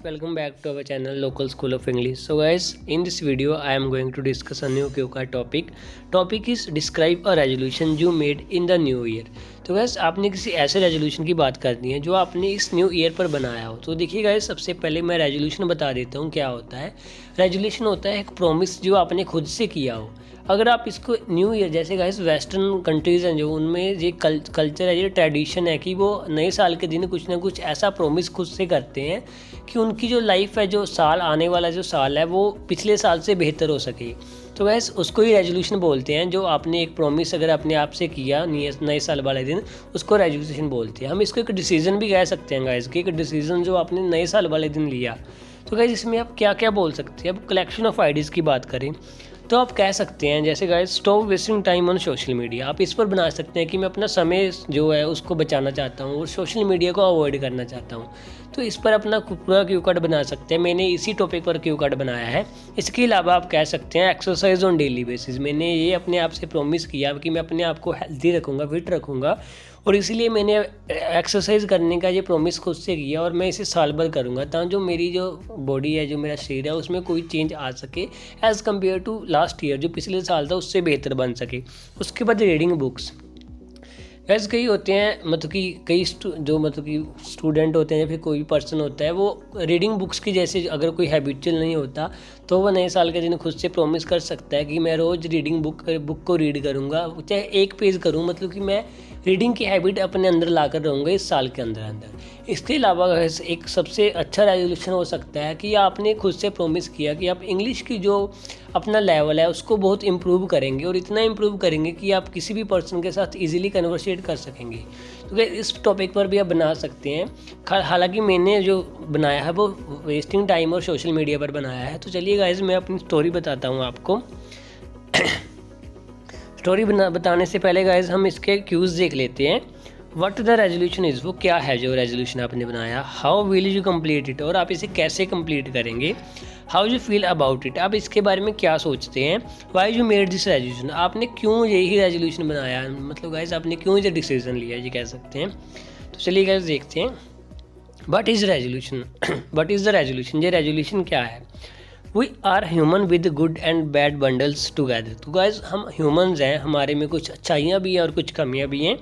welcome back to our channel Local School of English. So guys, in this video I am going to discuss a new QCard topic. Topic is describe a resolution you made in the new year. तो guys, आपने किसी ऐसे resolution की बात करनी है जो आपने इस न्यू ईयर पर बनाया हो। तो देखिए guys, सबसे पहले मैं रेजोल्यूशन बता देता हूँ क्या होता है। रेजोल्यूशन होता है एक प्रॉमिस जो आपने खुद से किया हो। अगर आप इसको न्यू ईयर, जैसे गाइस वेस्टर्न कंट्रीज़ हैं जो, उनमें ये कल्चर है, ये ट्रेडिशन है कि वो नए साल के दिन कुछ ना कुछ ऐसा प्रॉमिस खुद से करते हैं कि उनकी जो लाइफ है, जो साल आने वाला जो साल है, वो पिछले साल से बेहतर हो सके। तो गाइस, उसको ही रेजोल्यूशन बोलते हैं। जो आपने एक प्रॉमिस अगर अपने आप से किया नए साल वाले दिन, उसको रेजोल्यूशन बोलते हैं। हम इसको एक डिसीजन भी कह सकते हैं गाइस, कि एक डिसीजन जो आपने नए साल वाले दिन लिया। तो गाइस, इसमें आप क्या क्या बोल सकते हैं। अब कलेक्शन ऑफ आइडियाज़ की बात करें तो आप कह सकते हैं, जैसे guys, stop wasting time on social media. आप इस पर बना सकते हैं कि मैं अपना समय जो है उसको बचाना चाहता हूँ और सोशल मीडिया को अवॉइड करना चाहता हूँ। तो इस पर अपना पूरा क्यू कार्ड बना सकते हैं। मैंने इसी टॉपिक पर क्यू कार्ड बनाया है। इसके अलावा आप कह सकते हैं एक्सरसाइज ऑन डेली बेसिस। मैंने ये अपने आप से प्रॉमिस किया कि मैं अपने आप को हेल्दी रखूँगा, फिट रखूँगा, और इसीलिए मैंने एक्सरसाइज करने का ये प्रॉमिस खुद से किया और मैं इसे साल भर करूँगा, ताकि जो मेरी जो बॉडी है, जो मेरा शरीर है, उसमें कोई चेंज आ सके as compare to last year, जो पिछले साल था उससे बेहतर बन सके। उसके बाद रीडिंग बुक्स। वैसे कई होते हैं, मतलब कि कई मतलब कि स्टूडेंट होते हैं या फिर कोई पर्सन होता है, वो रीडिंग बुक्स की जैसे अगर कोई हैबिचुअल नहीं होता, तो वह नए साल के दिन खुद से प्रॉमिस कर सकता है कि मैं रोज़ रीडिंग बुक को रीड करूँगा, चाहे एक पेज करूँ, मतलब कि मैं रीडिंग की हैबिट अपने अंदर ला कर रहूँगा इस साल के अंदर। इसके अलावा एक सबसे अच्छा रेजोल्यूशन हो सकता है कि आपने खुद से प्रॉमिस किया कि आप इंग्लिश की जो अपना लेवल है उसको बहुत इम्प्रूव करेंगे, और इतना इम्प्रूव करेंगे कि आप किसी भी पर्सन के साथ इजीली कन्वर्सेट कर सकेंगे। तो इस टॉपिक पर भी आप बना सकते हैं। हालांकि मैंने जो बनाया है वो वेस्टिंग टाइम और सोशल मीडिया पर बनाया है। तो चलिए गाइस, मैं अपनी स्टोरी बताता हूँ आपको। स्टोरी बताने से पहले गाइस, हम इसके क्यूज़ देख लेते हैं। व्हाट द रेजोल्यूशन इज़, वो क्या है जो रेजोल्यूशन आपने बनाया। How will you complete it, और आप इसे कैसे कंप्लीट करेंगे। How you feel about it, आप इसके बारे में क्या सोचते हैं। Why you made this resolution, आपने क्यों यही रेजोल्यूशन बनाया, मतलब गाइस आपने क्यों ये डिसीजन लिया, ये कह सकते हैं। तो चलिए गाइस देखते हैं। What is resolution, what is the resolution, ये रेजोल्यूशन क्या है। We are human with good and bad bundles together. तो गाइस, हम ह्यूमंस हैं, हमारे में कुछ अच्छाइयाँ भी हैं और कुछ कमियाँ भी हैं।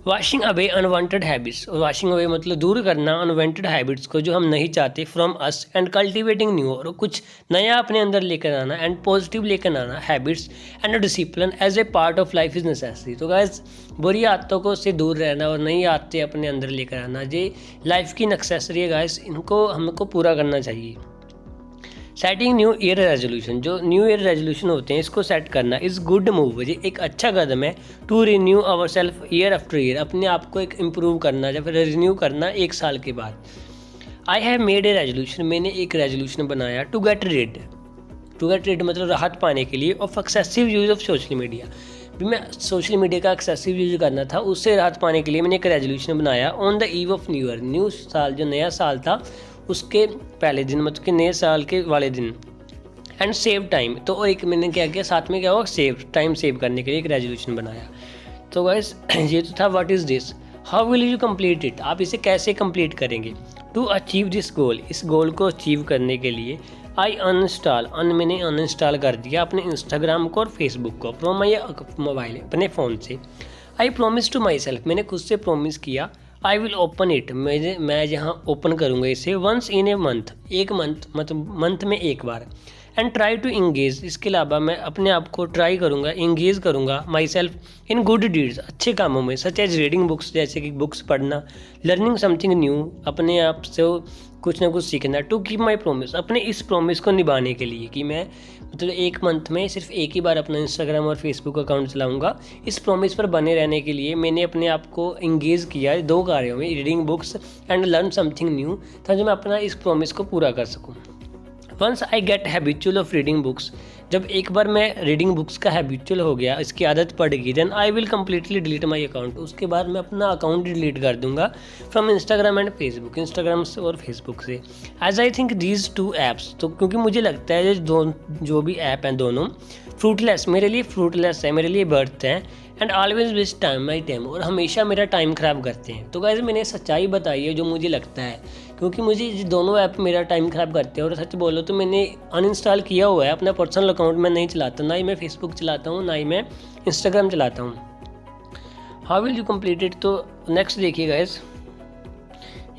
वॉशिंग अवे अनवांटेड हैबिट्स, और वॉशिंग अवे मतलब दूर करना अनवांटेड हैबिट्स को जो हम नहीं चाहते, from us, and cultivating new, और कुछ नया अपने अंदर लेकर आना, एंड पॉजिटिव लेकर आना habits and discipline as a part of life is necessary. तो गाइस, बुरी आदतों को से दूर रहना और नई आदतें अपने अंदर लेकर आना, ये लाइफ की नेसेसरी है गाइस, इनको हमको पूरा करना चाहिए। सेटिंग न्यू ईयर रेजोल्यूशन, जो न्यू ईयर रेजोल्यूशन होते हैं इसको सेट करना इज़ गुड मूव, ये एक अच्छा कदम है। To renew our self year after year, अपने आप को एक इम्प्रूव करना या फिर रिन्यू करना एक साल के बाद। I have made a resolution, मैंने एक रेजोल्यूशन बनाया। टू गेट रिड मतलब राहत पाने के लिए of excessive use of social media, भी मैं सोशल मीडिया का एक्सेसिव यूज करना था, उससे राहत पाने के लिए मैंने एक रेजोल्यूशन बनाया। On the eve of new year, new साल जो नया साल था उसके पहले दिन, मतलब कि नए साल के वाले दिन। एंड सेव टाइम, तो और एक मैंने क्या किया साथ में, क्या हुआ, टाइम सेव करने के लिए एक रेजोल्यूशन बनाया। तो गाइस, ये तो था what is this. How will you complete it, आप इसे कैसे कंप्लीट करेंगे। टू अचीव दिस गोल, इस गोल को अचीव करने के लिए आई मैंने अनइंस्टॉल कर दिया अपने इंस्टाग्राम को और फेसबुक को फ्रॉम माई मोबाइल, अपने फ़ोन से। I promise to my self, मैंने खुद से प्रोमिस किया। आई विल ओपन इट, मैं यहाँ ओपन करूँगा इसे। वंस इन ए मंथ, एक मंथ मतलब मंथ में एक बार। एंड ट्राई टू इंगेज, इसके अलावा मैं अपने आप को ट्राई करूँगा, इंगेज करूँगा my self in good deeds, अच्छे कामों में, सच एज रीडिंग बुक्स, जैसे कि बुक्स पढ़ना, लर्निंग समथिंग न्यू, अपने आप से कुछ ना कुछ सीखना। टू कीप माई प्रोमिस, अपने इस प्रोमिस को निभाने के लिए कि मैं मतलब एक मंथ में सिर्फ एक ही बार अपना इंस्टाग्राम और फेसबुक अकाउंट चलाऊंगा, इस प्रॉमिस पर बने रहने के लिए मैंने अपने आप को इंगेज किया है 2 कार्यों में, reading books and learn something new, ताकि मैं अपना इस प्रॉमिस को पूरा कर सकूं। Once I get habitual of reading books, जब एक बार मैं रीडिंग बुक्स का हैबिचुअल हो गया, इसकी आदत पड़ गई, then I will completely delete my account, उसके बाद मैं अपना अकाउंट डिलीट कर दूंगा from Instagram and Facebook, Instagram से और फेसबुक से। As I think these 2 apps, तो क्योंकि मुझे लगता है जो भी ऐप हैं दोनों फ्रूटलेस, मेरे लिए फ्रूटलेस है, मेरे लिए बर्थ हैं, and always waste time my time, और हमेशा मेरा टाइम ख़राब करते हैं। तो गाइस, मैंने सच्चाई बताई है जो मुझे लगता है, क्योंकि मुझे ये दोनों ऐप मेरा टाइम ख़राब करते हैं। और सच बोलो तो मैंने अनइंस्टॉल किया हुआ है, अपना पर्सनल अकाउंट मैं नहीं चलाता, ना ही मैं फेसबुक चलाता हूँ, ना ही मैं इंस्टाग्राम चलाता हूँ। How will you complete it? तो नेक्स्ट देखिए गाइस,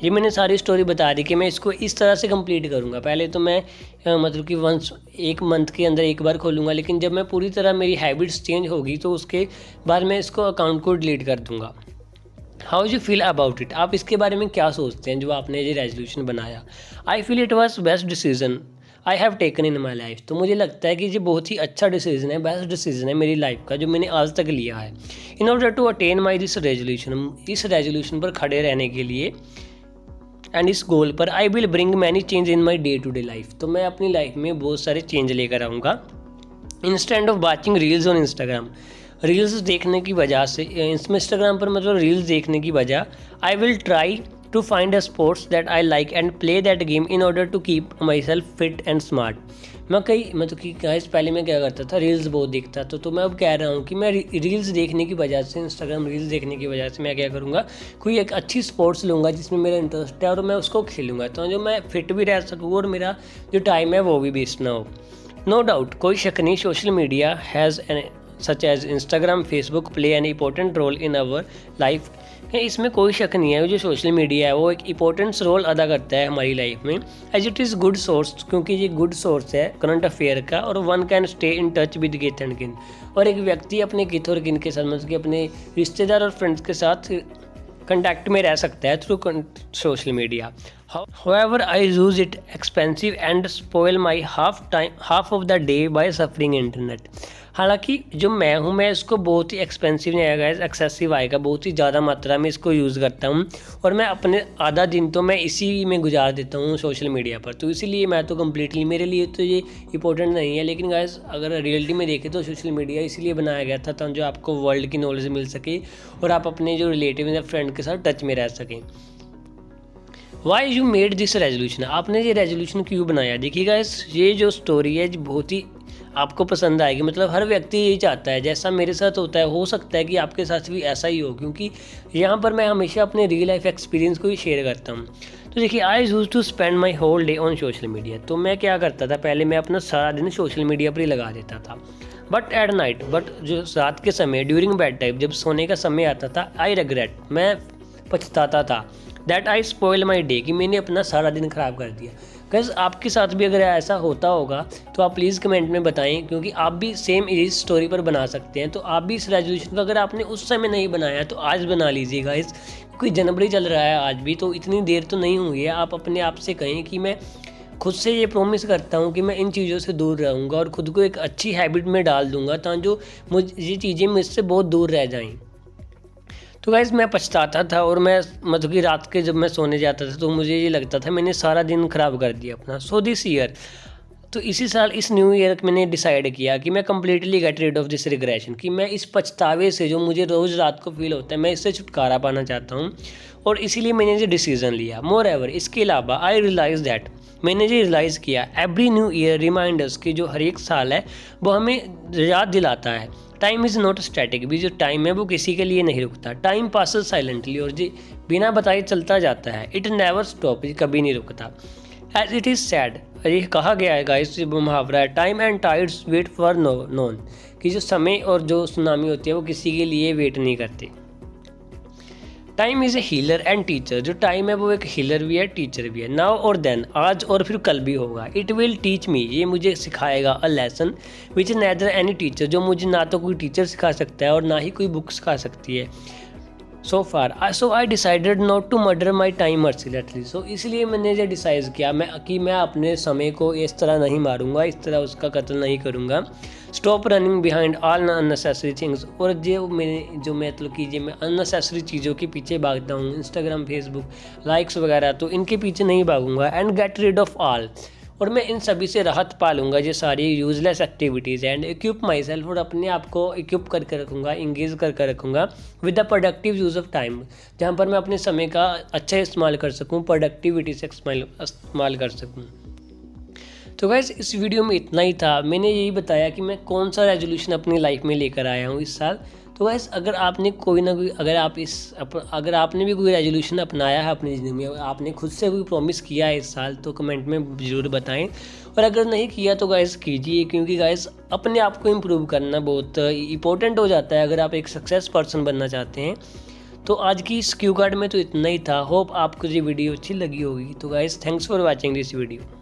ये मैंने सारी स्टोरी बता दी कि मैं इसको इस तरह से कंप्लीट करूँगा। पहले तो मैं मतलब कि वंस एक मंथ के अंदर एक बार खोलूँगा, लेकिन जब मैं पूरी तरह मेरी हैबिट्स चेंज होगी तो उसके बाद मैं इसको अकाउंट को डिलीट कर दूँगा। How you feel about it? आप इसके बारे में क्या सोचते हैं जो आपने ये रेजोल्यूशन बनाया? I feel it was best decision I have taken in my life. तो मुझे लगता है कि ये बहुत ही अच्छा डिसीजन है, बेस्ट डिसीजन है मेरी लाइफ का जो मैंने आज तक लिया है। In order to attain my this resolution, इस रेजोल्यूशन पर खड़े रहने के लिए एंड इस गोल पर I will bring many change in my day to day life. तो मैं अपनी लाइफ में बहुत सारे चेंज लेकर आऊँगा। Instant of watching reels on Instagram, reels देखने की वजह से इंस्टाग्राम पर मतलब रील्स देखने की वजह, I will try to find a sports that I like and play that game in order to keep my self fit and smart. मैं मतलब कि गाइस पहले मैं क्या करता था, रील्स बहुत देखता था, तो मैं अब कह रहा हूँ कि मैं रील्स देखने की वजह से, इंस्टाग्राम रील्स देखने की वजह से मैं क्या करूँगा, कोई एक अच्छी स्पोर्ट्स लूँगा जिसमें मेरा इंटरेस्ट है और मैं उसको खेलूँगा, तो जो मैं फिट भी रह सकूँ और मेरा जो टाइम है वो भी वेस्ट ना हो। नो डाउट, कोई शक नहीं, social media has an such as Instagram Facebook play an important role in our life. इसमें कोई शक नहीं है, जो सोशल मीडिया है वो एक इंपॉर्टेंट रोल अदा करता है हमारी लाइफ में, as it is good source, क्योंकि ये गुड सोर्स है करंट अफेयर का, और one can stay in touch with kith and kin, और एक व्यक्ति अपने गिथ और किन के साथ मतलब कि अपने रिश्तेदार और फ्रेंड्स के साथ कंटैक्ट में रह सकता है through social media. However, I use it expensive and spoil my half of the day by suffering internet। हालांकि जो मैं हूँ, मैं इसको बहुत ही एक्सपेंसिव नहीं आएगा, एक्सेसिव आएगा, बहुत ही ज़्यादा मात्रा में इसको यूज़ करता हूँ, और मैं अपने आधा दिन तो मैं इसी में गुजार देता हूँ सोशल मीडिया पर। तो इसीलिए मैं तो कम्प्लीटली, मेरे लिए तो ये इंपॉर्टेंट नहीं है। लेकिन गाइस अगर रियलिटी में देखें तो सोशल मीडिया इसीलिए बनाया गया था ताकि जो आपको वर्ल्ड की नॉलेज मिल सके और आप अपने जो रिलेटिव या फ्रेंड के साथ टच में रह सकें। Why you made this resolution? आपने ये रेजोल्यूशन क्यों बनाया? देखिए गाइस, ये जो स्टोरी है बहुत ही आपको पसंद आएगी। मतलब हर व्यक्ति यही चाहता है, जैसा मेरे साथ होता है हो सकता है कि आपके साथ भी ऐसा ही हो, क्योंकि यहाँ पर मैं हमेशा अपने रियल लाइफ एक्सपीरियंस को ही शेयर करता हूँ। तो देखिए, I used to spend my whole day on social media. तो मैं क्या करता था, पहले मैं अपना सारा दिन सोशल मीडिया पर ही लगा देता था। बट एट नाइट, बट जो रात के समय ड्यूरिंग बेड टाइम, जब सोने का समय आता था, आई रिग्रेट, मैं पछताता था that I spoil my day, कि मैंने अपना सारा दिन ख़राब कर दिया। गाइस आपके साथ भी अगर ऐसा होता होगा तो आप प्लीज़ कमेंट में बताएं, क्योंकि आप भी सेम इस स्टोरी पर बना सकते हैं। तो आप भी इस रेजोल्यूशन को अगर आपने उस समय नहीं बनाया तो आज बना लीजिए गाइस, क्योंकि जनवरी चल रहा है आज भी, तो इतनी देर तो नहीं हुई है। आप अपने आप से कहें कि मैं खुद से ये प्रॉमिस करता हूँ कि मैं इन चीज़ों से दूर रहूँगा और ख़ुद को एक अच्छी हैबिट में डाल दूँगा, ताकि जो ये चीज़ें मुझसे बहुत दूर रह जाएँ। तो गाइस मैं पछताता था, और मैं मतलब कि रात के जब मैं सोने जाता था तो मुझे ये लगता था मैंने सारा दिन ख़राब कर दिया अपना। सो दिस ईयर, तो इसी साल इस न्यू ईयर मैंने डिसाइड किया कि मैं completely get rid of this regression, कि मैं इस पछतावे से जो मुझे रोज़ रात को फील होता है, मैं इससे छुटकारा पाना चाहता हूँ, और इसीलिए मैंने ये डिसीज़न लिया। मोर एवर, इसके अलावा आई रियलाइज़ दैट, मैंने ये रियलाइज़ किया, एवरी न्यू ईयर रिमाइंडर्स कि जो हर एक साल है वो हमें याद दिलाता है, टाइम इज़ नॉट स्टैटिक, भी जो टाइम है वो किसी के लिए नहीं रुकता। टाइम पासेस साइलेंटली, और जी बिना बताए चलता जाता है। इट नेवर स्टॉप, ये कभी नहीं रुकता। एज इट इज़ सैड, ये कहा गया है गाइस, मुहावरा है, time and tides wait for none, कि जो समय और जो सुनामी होती है वो किसी के लिए वेट नहीं करते। Time is a healer and teacher, जो टाइम है वो एक हीलर भी है, टीचर भी है। नाउ और देन, आज और फिर कल भी होगा। इट विल टीच मी, ये मुझे सिखाएगा, a lesson which neither any teacher, जो मुझे ना तो कोई टीचर सिखा सकता है और ना ही कोई बुक सिखा सकती है। So I decided not to murder my time mercilessly. So इसलिए मैंने ये डिसाइड किया कि मैं अपने समय को इस तरह नहीं मारूंगा, इस तरह उसका कत्ल नहीं करूँगा। Stop running behind all unnecessary things, और जो मैं मतलब कि मैं अननेसेसरी चीज़ों के पीछे भागता हूँ, इंस्टाग्राम फेसबुक लाइक्स वगैरह, तो इनके पीछे नहीं भागूंगा। And get rid of all, और मैं इन सभी से राहत पा लूँगा ये सारी useless activities. And equip my self, और अपने आप को इक्विप करके रखूँगा, इंगेज करके रखूँगा with the productive use of time, जहाँ पर मैं अपने समय का अच्छा इस्तेमाल कर सकूँ, प्रोडक्टिविटी से इस्तेमाल कर सकूँ। तो गाइस इस वीडियो में इतना ही था। मैंने यही बताया कि मैं कौन सा रेजोल्यूशन अपनी लाइफ में लेकर आया हूँ इस साल। तो गाइस अगर आपने कोई ना कोई अगर आपने भी कोई रेजोल्यूशन अपनाया है अपनी ज़िंदगी में, आपने खुद से कोई प्रॉमिस किया है इस साल, तो कमेंट में ज़रूर बताएं। और अगर नहीं किया तो गाइस कीजिए, क्योंकि गाइस अपने आप को इम्प्रूव करना बहुत इंपॉर्टेंट हो जाता है अगर आप एक सक्सेस पर्सन बनना चाहते हैं। तो आज की इस क्यू कार्ड में तो इतना ही था। होप आपको ये वीडियो अच्छी लगी होगी। तो guys thanks for watching this video.